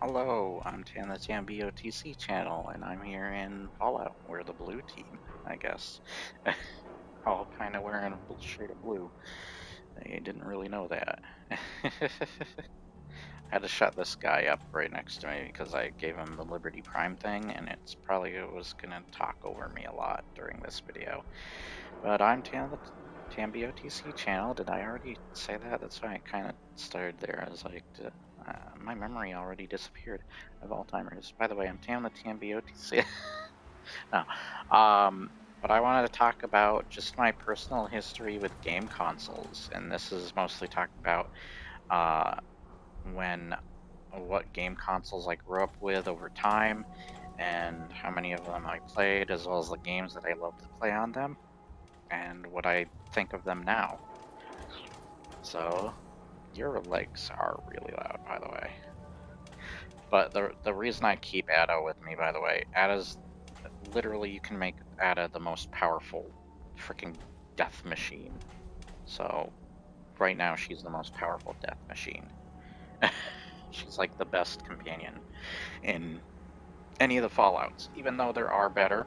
Hello, I'm Tan the TamBoTC channel, and I'm here in Fallout. We're the blue team, I guess. All kind of wearing a shade of blue. I didn't really know that. I had to shut this guy up right next to me because I gave him the Liberty Prime thing, and it was gonna talk over me a lot during this video. But I'm Tan the TamBoTC channel. Did I already say that? That's why I kind of started there. I was like, my memory already disappeared of Alzheimer's. By the way, I'm Tam the TamBoTC. No. But I wanted to talk about just my personal history with game consoles, and this is mostly talking about what game consoles I grew up with over time, and how many of them I played, as well as the games that I love to play on them, and what I think of them now. So, your legs are really loud, by the way. But the reason I keep Ada with me, by the way, Ada's literally, you can make Ada the most powerful freaking death machine. So, right now she's the most powerful death machine. She's like the best companion in any of the Fallouts, even though there are better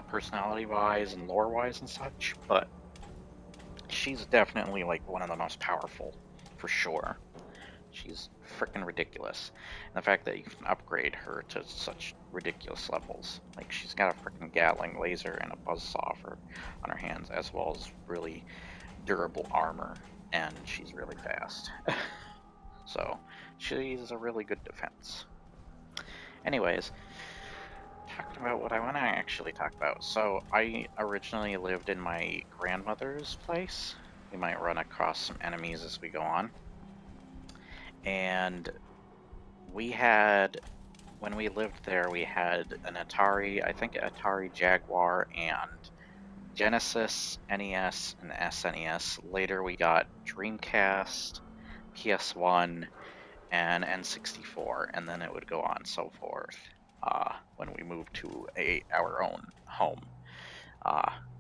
personality-wise and lore-wise and such, but she's definitely like one of the most powerful, for sure. She's freaking ridiculous. And the fact that you can upgrade her to such ridiculous levels. Like, she's got a freaking Gatling laser and a buzzsaw on her hands, as well as really durable armor, and she's really fast. So, she's a really good defense. Anyways, talking about what I want to actually talk about. So, I originally lived in my grandmother's place. We might run across some enemies as we go on. And when we lived there, we had an Atari, I think Atari Jaguar, and Genesis, NES, and SNES. Later we got Dreamcast, PS1, and N64, and then it would go on so forth when we moved to our own home.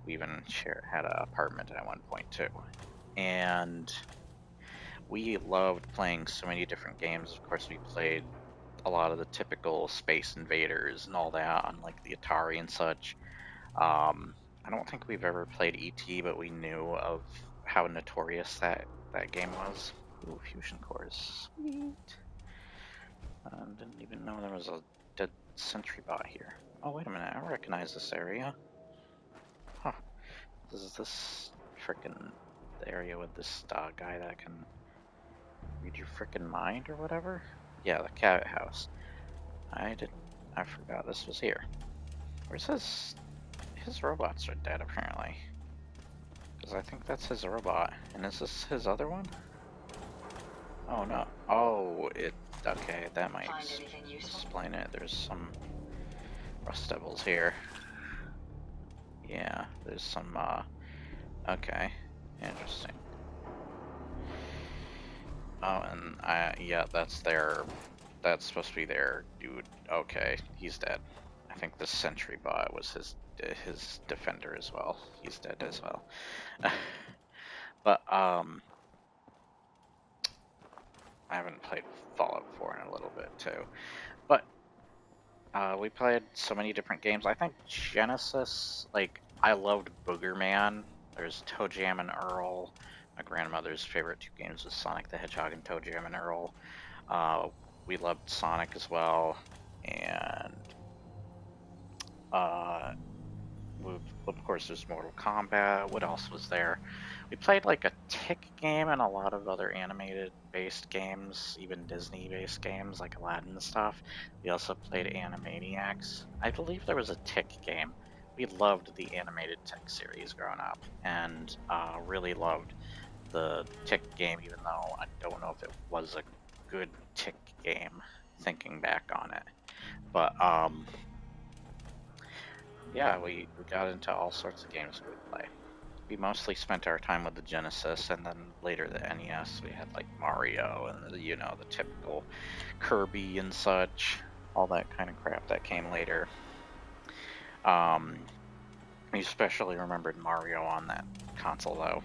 We even had an apartment at one point too. And we loved playing so many different games. Of course, we played a lot of the typical Space Invaders and all that on like the Atari and such. I don't think we've ever played ET, but we knew of how notorious that game was. Ooh, fusion cores, sweet. Didn't even know there was a dead sentry bot here. Oh, wait a minute, I recognize this area. Huh. Is this frickin' the area with this guy that can read your frickin' mind or whatever? Yeah, the cabin house. I forgot this was here. Where's his robots are dead apparently. Because I think that's his robot. And is this his other one? Oh no. Oh, okay, that might explain it. There's some Rust Devils here. Yeah, there's some, okay. Interesting. Oh, and yeah, that's supposed to be their dude. Okay, he's dead. I think the sentry bot was his defender as well. He's dead as well. But I haven't played Fallout 4 in a little bit too. But we played so many different games. I think Genesis, like, I loved Booger Man. There's Toe Jam and Earl. My grandmother's favorite two games was Sonic the Hedgehog and Toe Jam and Earl. We loved Sonic as well, and of course there's Mortal Kombat. What else was there? We played like a Tick game and a lot of other animated based games, even Disney based games like Aladdin and stuff. We also played Animaniacs. I believe there was a Tick game. We loved the animated Tick series growing up, and really loved the Tick game, even though I don't know if it was a good Tick game, thinking back on it. But yeah, we got into all sorts of games we would play. We mostly spent our time with the Genesis, and then later the NES. We had like Mario and the typical Kirby and such, all that kind of crap that came later. We especially remembered Mario on that console though.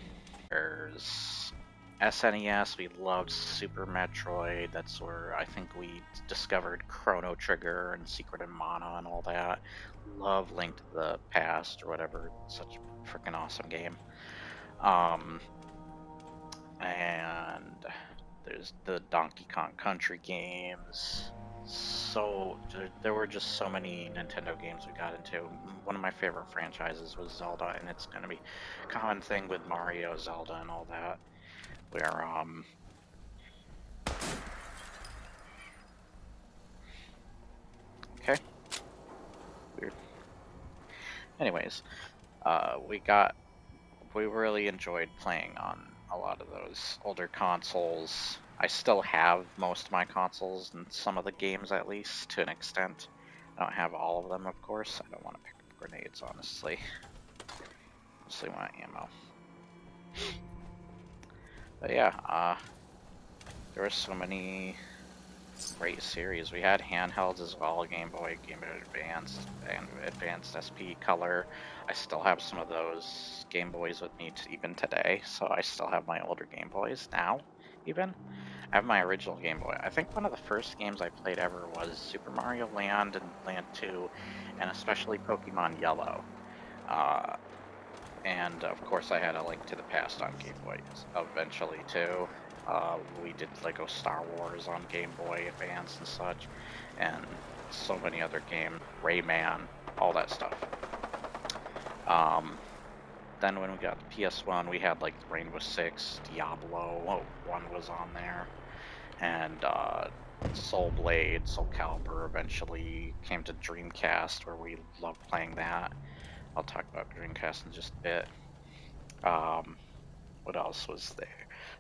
There's SNES, we loved Super Metroid. That's where I think we discovered Chrono Trigger and Secret of Mana and all that. Love Link to the Past or whatever. Such a freaking awesome game. Um, and there's the Donkey Kong Country games. So there were just so many Nintendo games we got into. One of my favorite franchises was Zelda, and it's going to be a common thing with Mario, Zelda, and all that. Where okay, weird. Anyways, we really enjoyed playing on a lot of those older consoles. I still have most of my consoles and some of the games at least to an extent. I don't have all of them, of course. I don't want to pick up grenades, honestly. Mostly want ammo. But yeah, there were so many great series. We had handhelds as well, Game Boy, Game Boy Advance, and Advanced SP Color. I still have some of those Game Boys with me even today, so I still have my older Game Boys now, even. I have my original Game Boy. I think one of the first games I played ever was Super Mario Land and Land 2, and especially Pokemon Yellow. And of course I had A Link to the Past on Game Boy eventually too. We did Lego Star Wars on Game Boy Advance and such, and so many other games, Rayman, all that stuff. Then when we got the PS1, we had like Rainbow Six, Diablo 1 was on there, and Soul Blade, Soul Calibur eventually came to Dreamcast, where we loved playing that. I'll talk about Dreamcast in just a bit. What else was there?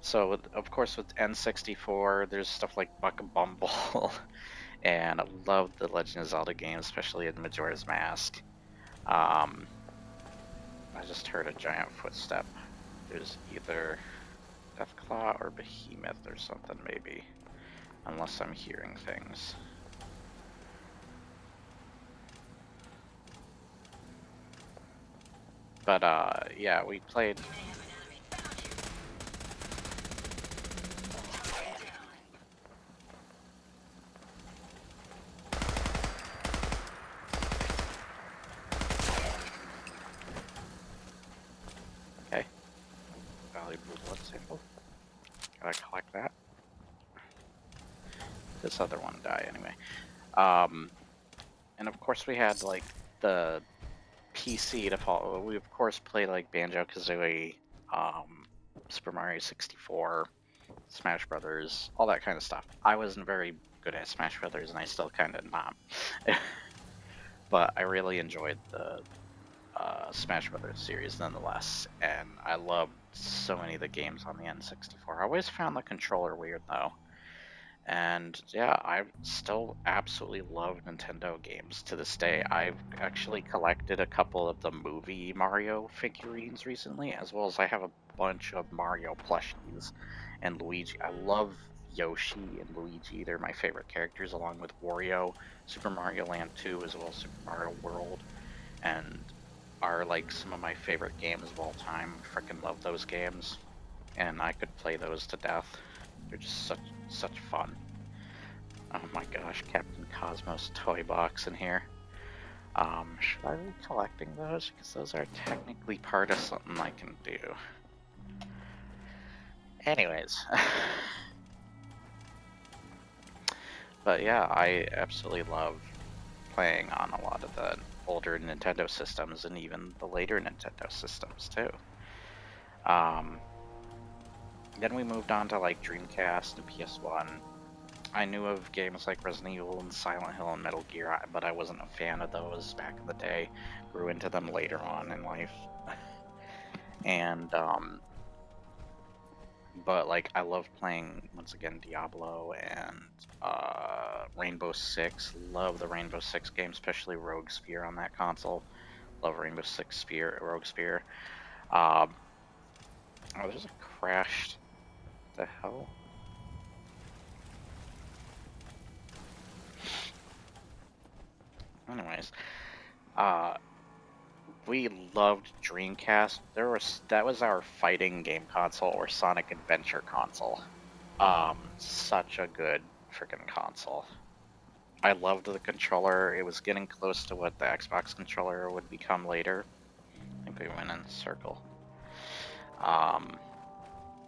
So, of course, with N64, there's stuff like Buck and Bumble, and I love the Legend of Zelda games, especially in Majora's Mask. Um, I just heard a giant footstep. There's either Deathclaw or Behemoth or something, maybe. Unless I'm hearing things. But, yeah, we played... Okay. Valuable blood sample. Gotta collect that. This other one die anyway. And of course we had like the PC to follow. We of course played like Banjo-Kazooie, Super Mario 64, Smash Brothers, all that kind of stuff. I wasn't very good at Smash Brothers, and I still kind of not. But I really enjoyed the Smash Brothers series nonetheless, and I loved so many of the games on the N64. I always found the controller weird though. And yeah, I still absolutely love Nintendo games to this day. I've actually collected a couple of the movie Mario figurines recently, as well as I have a bunch of Mario plushies and Luigi. I love Yoshi and Luigi. They're my favorite characters, along with Wario, Super Mario Land 2, as well as Super Mario World, and are like some of my favorite games of all time. Freaking love those games, and I could play those to death. They're just such fun. Oh my gosh, Captain Cosmos toy box in here. Should I be collecting those? Because those are technically part of something I can do. Anyways. But yeah, I absolutely love playing on a lot of the older Nintendo systems and even the later Nintendo systems too. Then we moved on to like Dreamcast and PS1. I knew of games like Resident Evil and Silent Hill and Metal Gear, but I wasn't a fan of those back in the day. Grew into them later on in life. And, but like I love playing, once again, Diablo and Rainbow Six. Love the Rainbow Six game, especially Rogue Spear on that console. Love Rainbow Six Rogue Spear. Oh, there's a crashed. What the hell? Anyways, We loved Dreamcast. That was our fighting game console or Sonic Adventure console. Such a good freaking console. I loved the controller. It was getting close to what the Xbox controller would become later. I think we went in a circle.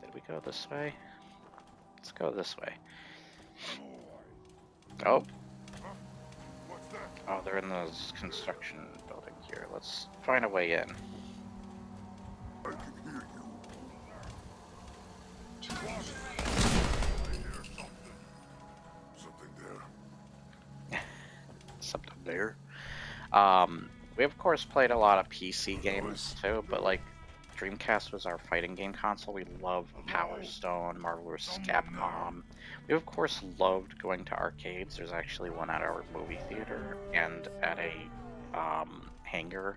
Did we go this way? Let's go this way. Oh. Oh, they're in this construction building here. Let's find a way in. I can hear you. Something there. Something there. We of course played a lot of PC games too, but like Dreamcast was our fighting game console. We loved Power Stone, Marvel vs. Capcom. We of course loved going to arcades. There's actually one at our movie theater and at a hangar.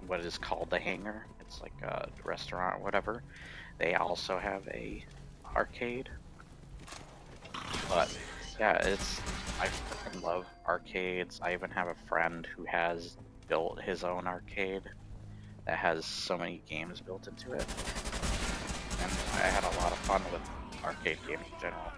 What is called the hangar. It's like a restaurant or whatever. They also have a arcade. But yeah, I freaking love arcades. I even have a friend who has built his own arcade that has so many games built into it. And I had a lot of fun with arcade games in general.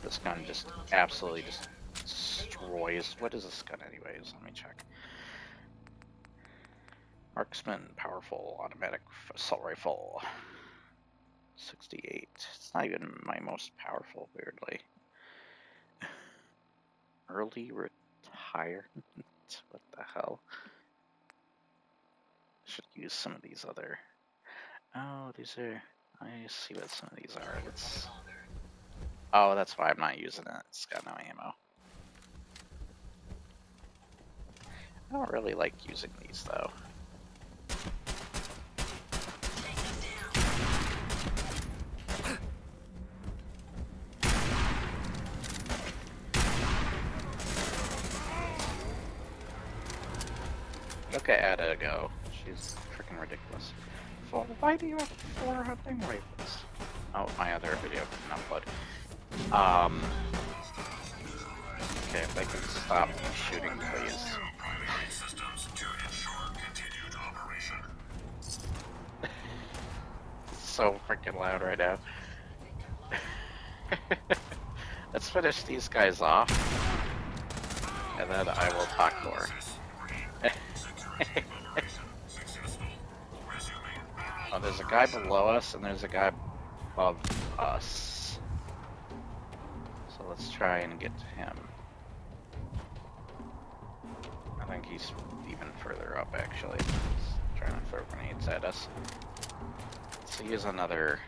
This gun just absolutely just destroys. What is this gun anyways? Let me check. Marksman, powerful, automatic assault rifle. 68. It's not even my most powerful, weirdly. Early retirement? What the hell? Should use some of these other... Oh, these are... I see what some of these are. It's... Oh, that's why I'm not using it. It's got no ammo. I don't really like using these, though. Look at Ada go. She's freaking ridiculous. Well, why do you have 4 hunting rifles? Oh, my other video couldn't upload. Okay, if they can stop shooting, please. It's so freaking loud right now. Let's finish these guys off, and then I will talk more. Oh, there's a guy below us, and there's a guy above us. So let's try and get to him. I think he's even further up, actually. He's trying to throw grenades at us. Let's use another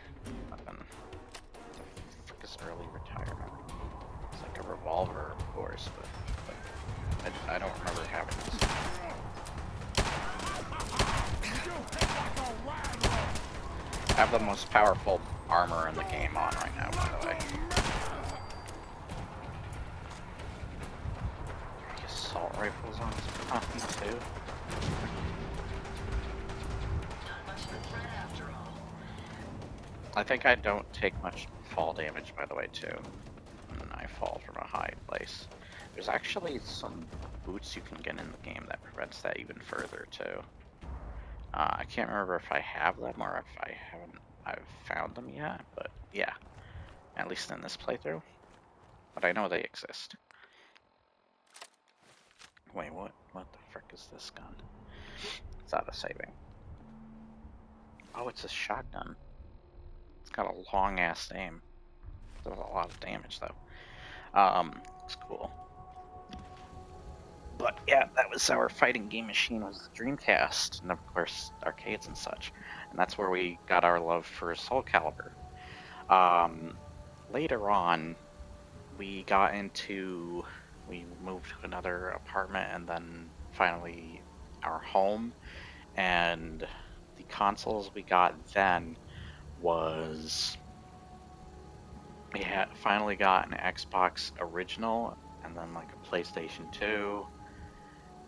weapon. What the frick is early retirement? It's like a revolver, of course, but I don't remember having this. I have the most powerful armor in the game on right now, by the way. The assault rifles on this too. I think I don't take much fall damage, by the way, too. And I fall from a high place. There's actually some boots you can get in the game that prevents that even further, too. I can't remember if I have them or if I've found them yet, but yeah, at least in this playthrough. But I know they exist. Wait, what the frick is this gun? It's out of saving. Oh, it's a shotgun. It's got a long ass aim. Does a lot of damage though. It's cool. But yeah, that was our fighting game machine, was the Dreamcast, and of course arcades and such. And that's where we got our love for Soul Calibur. Later on, we moved to another apartment and then finally our home. And the consoles we got then was... We had finally got an Xbox original, and then like a PlayStation 2,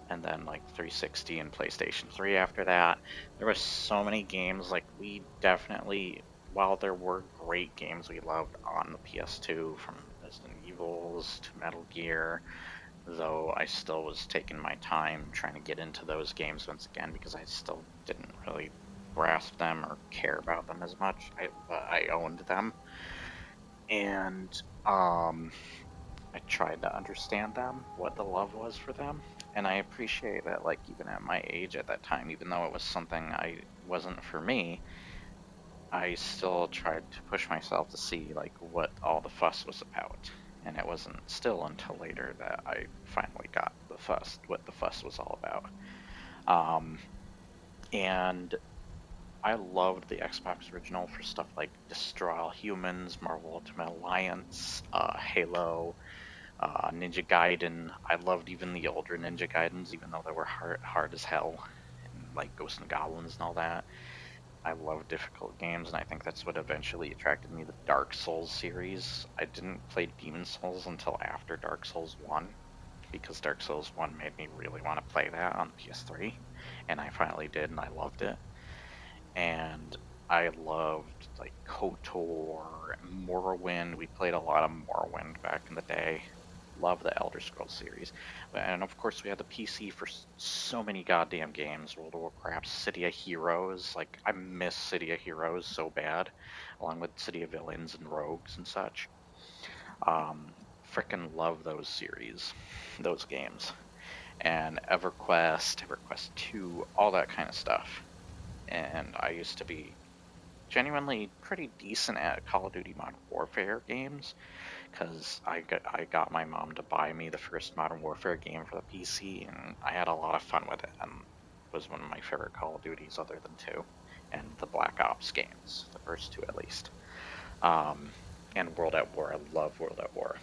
and then like 360 and PlayStation 3 after that. There were so many games, like we definitely, while there were great games we loved on the PS2 from Resident Evils to Metal Gear, though I still was taking my time trying to get into those games once again because I still didn't really grasp them or care about them as much. But I owned them, and I tried to understand them, what the love was for them, and I appreciate that. Like even at my age at that time, even though it was something I wasn't for me, I still tried to push myself to see like what all the fuss was about. And it wasn't still until later that I finally got what the fuss was all about. Um, and I loved the Xbox original for stuff like Destroy All Humans, Marvel Ultimate Alliance, Halo, Ninja Gaiden. I loved even the older Ninja Gaidens, even though they were hard as hell, and like Ghosts and Goblins and all that. I love difficult games, and I think that's what eventually attracted me to the Dark Souls series. I didn't play Demon Souls until after Dark Souls 1, because Dark Souls 1 made me really want to play that on PS3, and I finally did, and I loved it. And I loved like KOTOR, Morrowind. We played a lot of Morrowind back in the day. Love the Elder Scrolls series. And of course, we had the PC for so many goddamn games. World of Warcraft, City of Heroes. Like, I miss City of Heroes so bad, along with City of Villains and Rogues and such. Frickin' love those series, those games. And EverQuest, EverQuest 2, all that kind of stuff. And I used to be genuinely pretty decent at Call of Duty Modern Warfare games because I got my mom to buy me the first Modern Warfare game for the PC, and I had a lot of fun with it, and it was one of my favorite Call of Duties other than 2, and the Black Ops games, the first 2 at least. Um, and World at War, I love World at War.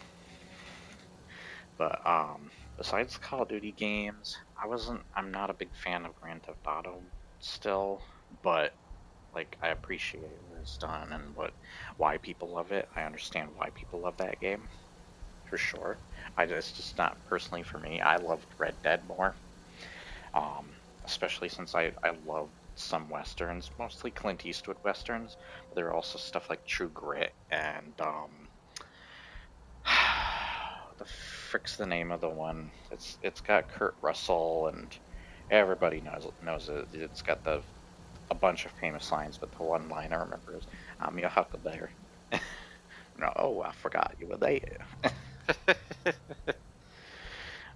But besides Call of Duty games, I'm not a big fan of Grand Theft Auto still, but like I appreciate what it's done and why people love it. I understand why people love that game for sure. It's just not personally for me. I loved Red Dead more, especially since I love some westerns, mostly Clint Eastwood westerns. But there are also stuff like True Grit and the frick's the name of the one? It's got Kurt Russell and everybody knows it. It's got a bunch of famous lines, but the one line I remember is "I'm your huckleberry." No, oh, I forgot you were there.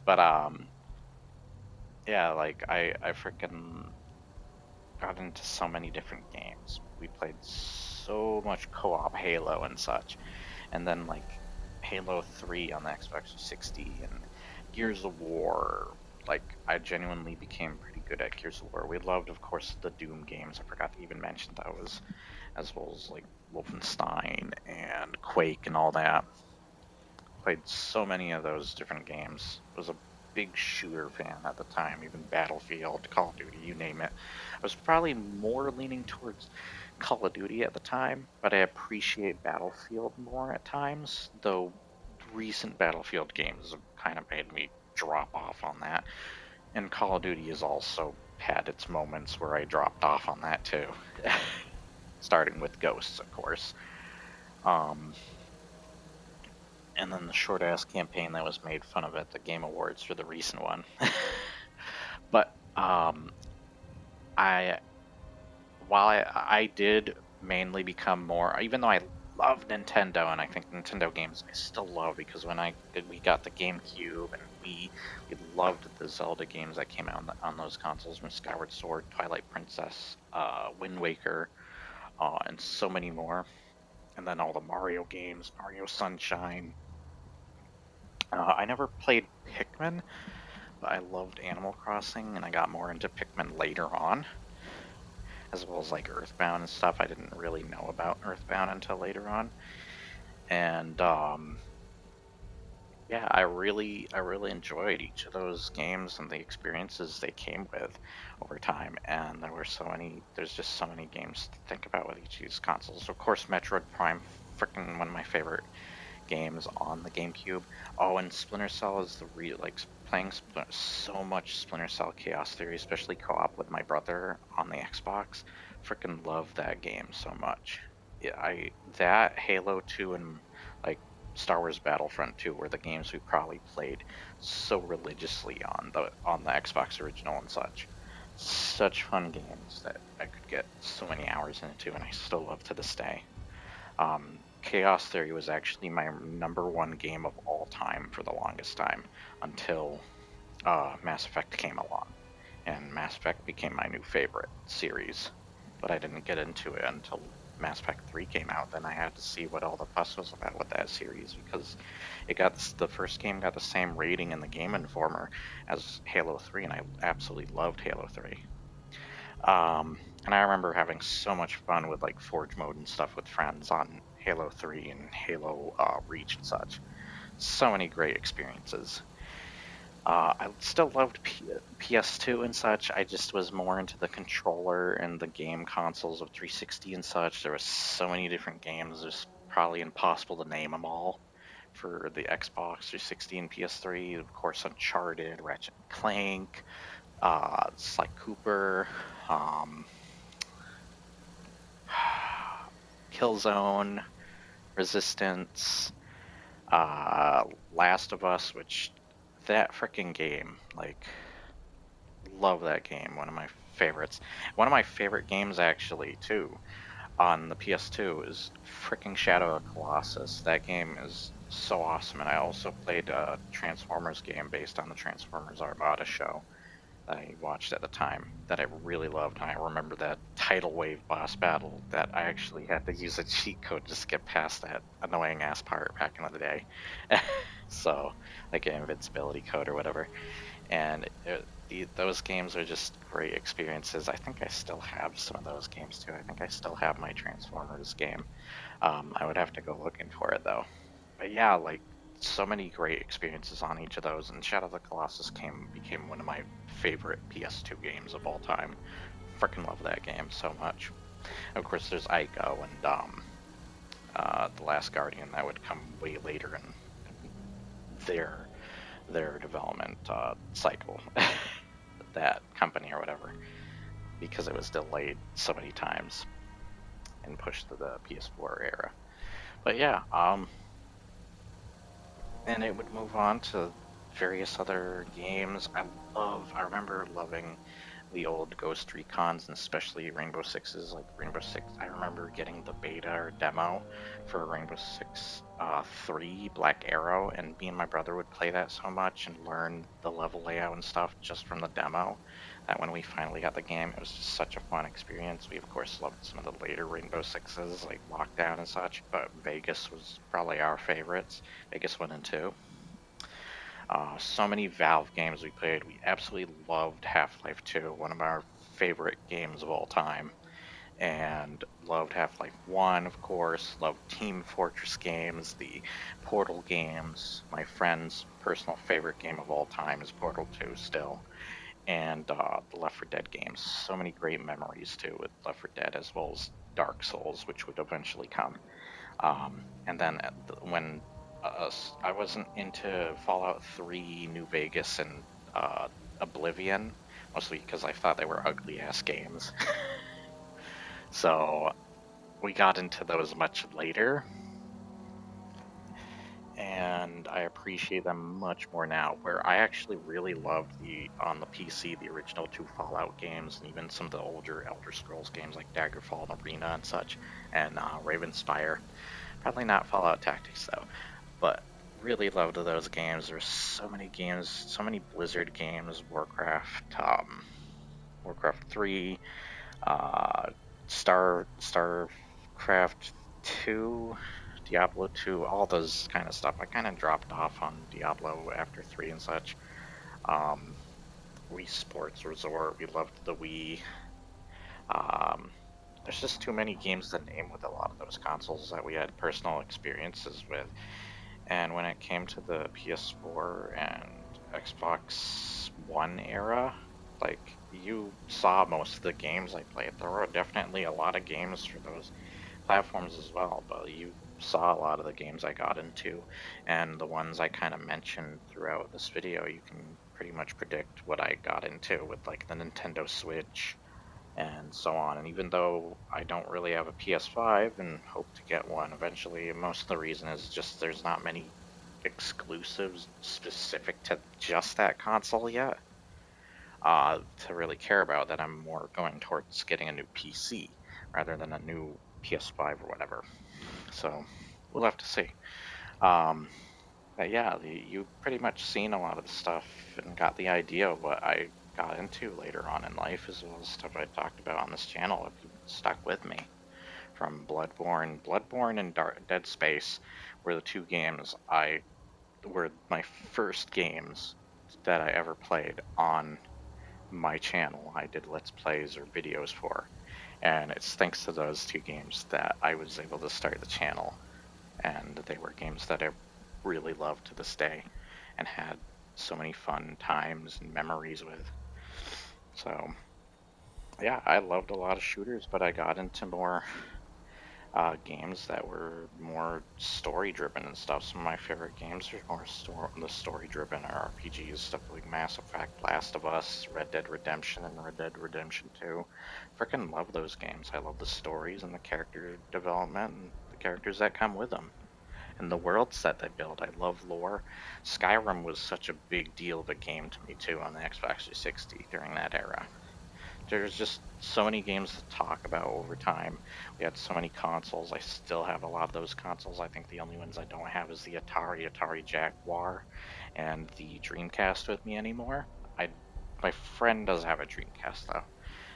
But yeah, like I freaking got into so many different games. We played so much co-op Halo and such, and then like Halo 3 on the Xbox 360 and Gears of War. Like I genuinely became pretty good at Gears of War. We loved, of course, the Doom games. I forgot to even mention those, as well as like Wolfenstein and Quake and all that. Played so many of those different games. Was a big shooter fan at the time, even Battlefield, Call of Duty, you name it. I was probably more leaning towards Call of Duty at the time, but I appreciate Battlefield more at times, though recent Battlefield games have kind of made me drop off on that. And Call of Duty has also had its moments where I dropped off on that too. Starting with Ghosts, of course. Um, and then the short ass campaign that was made fun of at the Game Awards for the recent one. But I while I did mainly become more, even though I love Nintendo and I think Nintendo games I still love because we got the GameCube and we loved the Zelda games that came out on those consoles, from Skyward Sword, Twilight Princess, Wind Waker, and so many more. And then all the Mario games, Mario Sunshine. I never played Pikmin, but I loved Animal Crossing, and I got more into Pikmin later on, as well as like Earthbound and stuff. I didn't really know about Earthbound until later on, and yeah, I really enjoyed each of those games and the experiences they came with over time. And there's just so many games to think about with each of these consoles. Of course, Metroid Prime, freaking one of my favorite games on the GameCube. Oh, and Splinter Cell is playing so much Splinter Cell Chaos Theory, especially co-op with my brother on the Xbox. Freaking love that game so much. Yeah, I that Halo 2 and like Star Wars Battlefront 2 were the games we probably played so religiously on the Xbox original and such. Such fun games that I could get so many hours into, and I still love to this day. Chaos Theory was actually my #1 game of all time for the longest time until Mass Effect came along, and Mass Effect became my new favorite series. But I didn't get into it until Mass Effect 3 came out. Then I had to see what all the fuss was about with that series because the first game got the same rating in the Game Informer as Halo 3, and I absolutely loved Halo 3. And I remember having so much fun with like Forge mode and stuff with friends on Halo 3 and Halo Reach and such. So many great experiences. I still loved PS2 and such. I just was more into the controller and the game consoles of 360 and such. There was so many different games. It's probably impossible to name them all for the Xbox 360 and PS3. Of course, Uncharted, Ratchet and Clank, Sly Cooper, um, Killzone, Resistance, Last of Us, which that freaking game, like, love that game. One of my favorites. One of my favorite games, actually, too, on the PS2 is freaking Shadow of the Colossus. That game is so awesome, and I also played a Transformers game based on the Transformers Armada show that I watched at the time that I really loved. And I remember that tidal wave boss battle that I actually had to use a cheat code just to get past that annoying ass part back in the day. So, like an invincibility code or whatever. And those games are just great experiences. I think I still have some of those games too. I think I still have my Transformers game. I would have to go looking for it though. But yeah, like so many great experiences on each of those, and Shadow of the Colossus became one of my favorite PS2 games of all time. Freaking love that game so much. Of course, there's Ico and The Last Guardian that would come way later in their their development cycle, that company or whatever, because it was delayed so many times and pushed to the PS4 era. But yeah, and it would move on to various other games. I remember loving the old Ghost Recons and especially Rainbow Sixes, like Rainbow Six. I remember getting the beta or demo for Rainbow Six 3 Black Arrow, and me and my brother would play that so much and learn the level layout and stuff just from the demo that when we finally got the game, it was just such a fun experience. We, of course, loved some of the later Rainbow Sixes, like Lockdown and such, but Vegas was probably our favorites, Vegas 1 and 2. So many Valve games we played. We absolutely loved Half-Life 2, one of our favorite games of all time. And loved Half-Life 1, of course. Loved Team Fortress games, the Portal games. My friend's personal favorite game of all time is Portal 2 still. And the Left 4 Dead games. So many great memories, too, with Left 4 Dead, as well as Dark Souls, which would eventually come. And then when I wasn't into Fallout 3, New Vegas, and Oblivion, mostly because I thought they were ugly ass games. So we got into those much later, and I appreciate them much more now. Where I actually really loved on the PC, the original 2 Fallout games, and even some of the older Elder Scrolls games like Daggerfall and Arena and such, and Ravenspire. Probably not Fallout Tactics though, but really loved those games. There's so many games, so many Blizzard games, Warcraft 3, uh, Starcraft 2, Diablo 2, all those kind of stuff. I kind of dropped off on Diablo after 3 and such. Um, Wii Sports Resort, we loved the Wii. Um, there's just too many games to name with a lot of those consoles that we had personal experiences with. And when it came to the PS4 and Xbox One era, like, you saw most of the games I played. There were definitely a lot of games for those platforms as well, but you saw a lot of the games I got into, and the ones I kind of mentioned throughout this video, you can pretty much predict what I got into with, like, the Nintendo Switch, and so on. And even though I don't really have a PS5 and hope to get one eventually, most of the reason is just there's not many exclusives specific to just that console yet to really care about, that I'm more going towards getting a new PC rather than a new PS5 or whatever. So we'll have to see. Um, but yeah, you pretty much seen a lot of the stuff and got the idea of what I got into later on in life, as well as stuff I talked about on this channel if you stuck with me. From Bloodborne and Dead Space were the two games I were my first games that I ever played on my channel. I did Let's Plays or videos for, and it's thanks to those two games that I was able to start the channel, and they were games that I really love to this day and had so many fun times and memories with. So yeah, I loved a lot of shooters, but I got into more games that were more story driven and stuff. Some of my favorite games are more the story driven or RPGs, stuff like Mass Effect, Last of Us, Red Dead Redemption, and Red Dead Redemption 2. Freaking love those games. I love the stories and the character development and the characters that come with them. And the worlds that they build. I love lore. Skyrim was such a big deal of a game to me too on the Xbox 360 during that era. There's just so many games to talk about over time. We had so many consoles. I still have a lot of those consoles. I think the only ones I don't have is the Atari Jaguar, and the Dreamcast with me anymore. I My friend does have a Dreamcast though.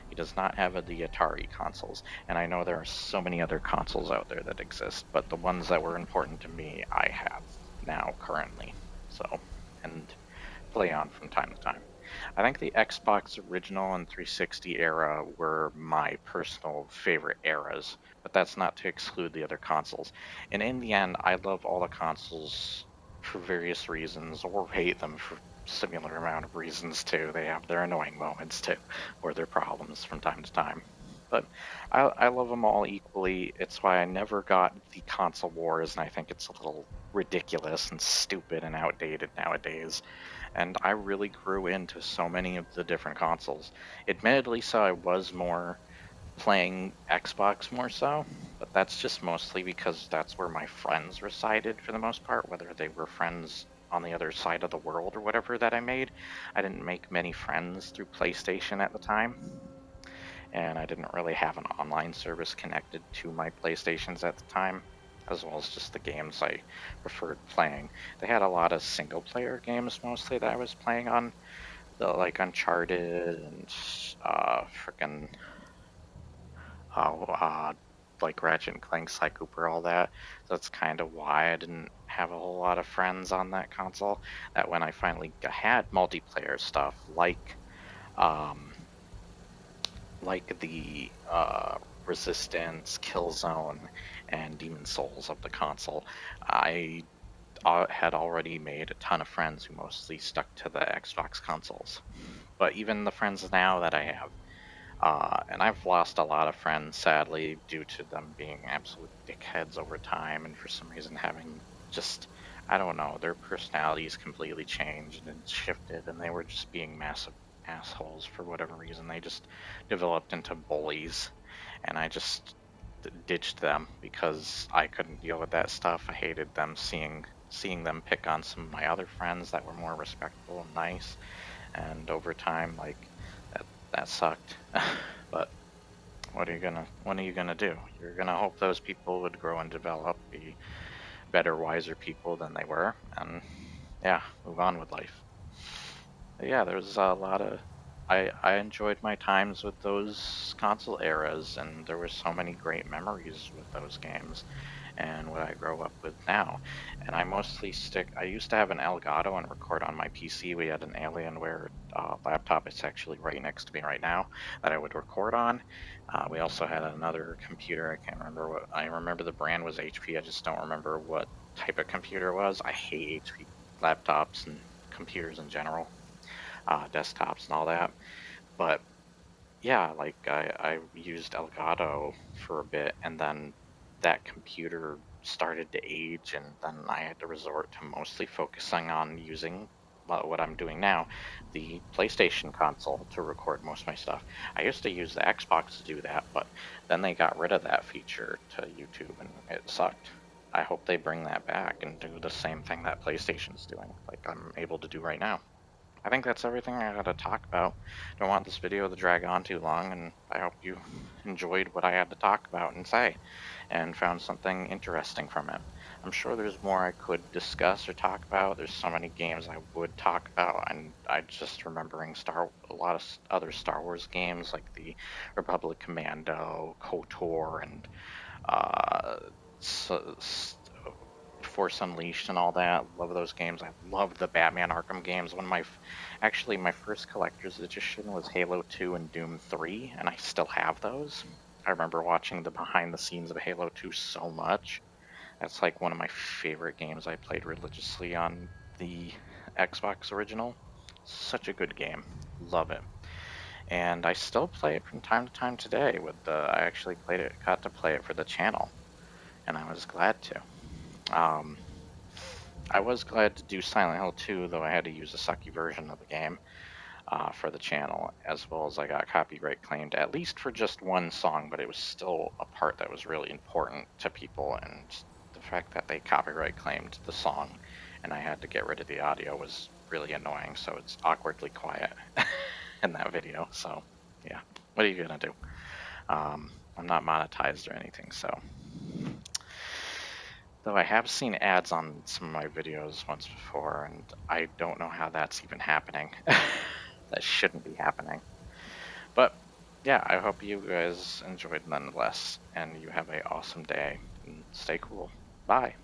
He does not have the Atari consoles, and I know there are so many other consoles out there that exist, but the ones that were important to me, I have now currently. So, and play on from time to time. I think the Xbox original and 360 era were my personal favorite eras, but that's not to exclude the other consoles. And in the end, I love all the consoles for various reasons, or hate them for similar amount of reasons too. They have their annoying moments too, or their problems from time to time. But I love them all equally. It's why I never got the console wars, and I think it's a little ridiculous and stupid and outdated nowadays, and I really grew into so many of the different consoles. Admittedly, so I was more playing Xbox more so, but that's just mostly because that's where my friends resided for the most part, whether they were friends on the other side of the world or whatever that I made. I didn't make many friends through PlayStation at the time, and I didn't really have an online service connected to my PlayStations at the time, as well as just the games I preferred playing. They had a lot of single player games mostly that I was playing on, the like Uncharted and freaking oh like Ratchet and Clank, Sly Cooper, all that. So that's kind of why I didn't have a whole lot of friends on that console. That when I finally had multiplayer stuff um, like the Resistance, Killzone, and Demon Souls of the console, I had already made a ton of friends who mostly stuck to the Xbox consoles. But even the friends now that I have, and I've lost a lot of friends sadly due to them being absolute dickheads over time, and for some reason having just, I don't know, their personalities completely changed and shifted, and they were just being massive assholes for whatever reason. They just developed into bullies, and I just ditched them because I couldn't deal with that stuff. I hated them seeing them pick on some of my other friends that were more respectful and nice, and over time, like that sucked. But what are you gonna do? You're gonna hope those people would grow and develop, be better, wiser people than they were, and yeah, move on with life. But yeah, there was a lot of I enjoyed my times with those console eras, and there were so many great memories with those games and what I grow up with now. And I used to have an Elgato and record on my PC. We had an Alienware laptop. It's actually right next to me right now that I would record on. We also had another computer. I remember the brand was HP. I just don't remember what type of computer it was. I hate HP laptops and computers in general, desktops and all that. But yeah, like I used Elgato for a bit, and then that computer started to age, and then I had to resort to mostly focusing on using what I'm doing now, the PlayStation console to record most of my stuff. I used to use the Xbox to do that, but then they got rid of that feature to YouTube and it sucked. I hope they bring that back and do the same thing that PlayStation's doing, like I'm able to do right now. I think that's everything I gotta talk about. Don't want this video to drag on too long, and I hope you enjoyed what I had to talk about and say, and found something interesting from it. I'm sure there's more I could discuss or talk about. There's so many games I would talk about, and I just remembering a lot of other Star Wars games like the Republic Commando, KOTOR, and uh, Force Unleashed and all that. Love those games. I love the Batman Arkham games. Actually, my first collector's edition was Halo 2 and Doom 3, and I still have those. I remember watching the behind the scenes of Halo 2 so much. That's like one of my favorite games I played religiously on the Xbox original. Such a good game. Love it. And I still play it from time to time today I actually got to play it for the channel, and I was glad to. Um, I was glad to do Silent Hill 2, though I had to use a sucky version of the game for the channel, as well as I got copyright claimed, at least for just one song, but it was still a part that was really important to people, and the fact that they copyright claimed the song and I had to get rid of the audio was really annoying, so it's awkwardly quiet in that video, so yeah, what are you gonna do? I'm not monetized or anything, so. Though I have seen ads on some of my videos once before, and I don't know how that's even happening. That shouldn't be happening. But yeah, I hope you guys enjoyed nonetheless, and you have an awesome day, and stay cool. Bye.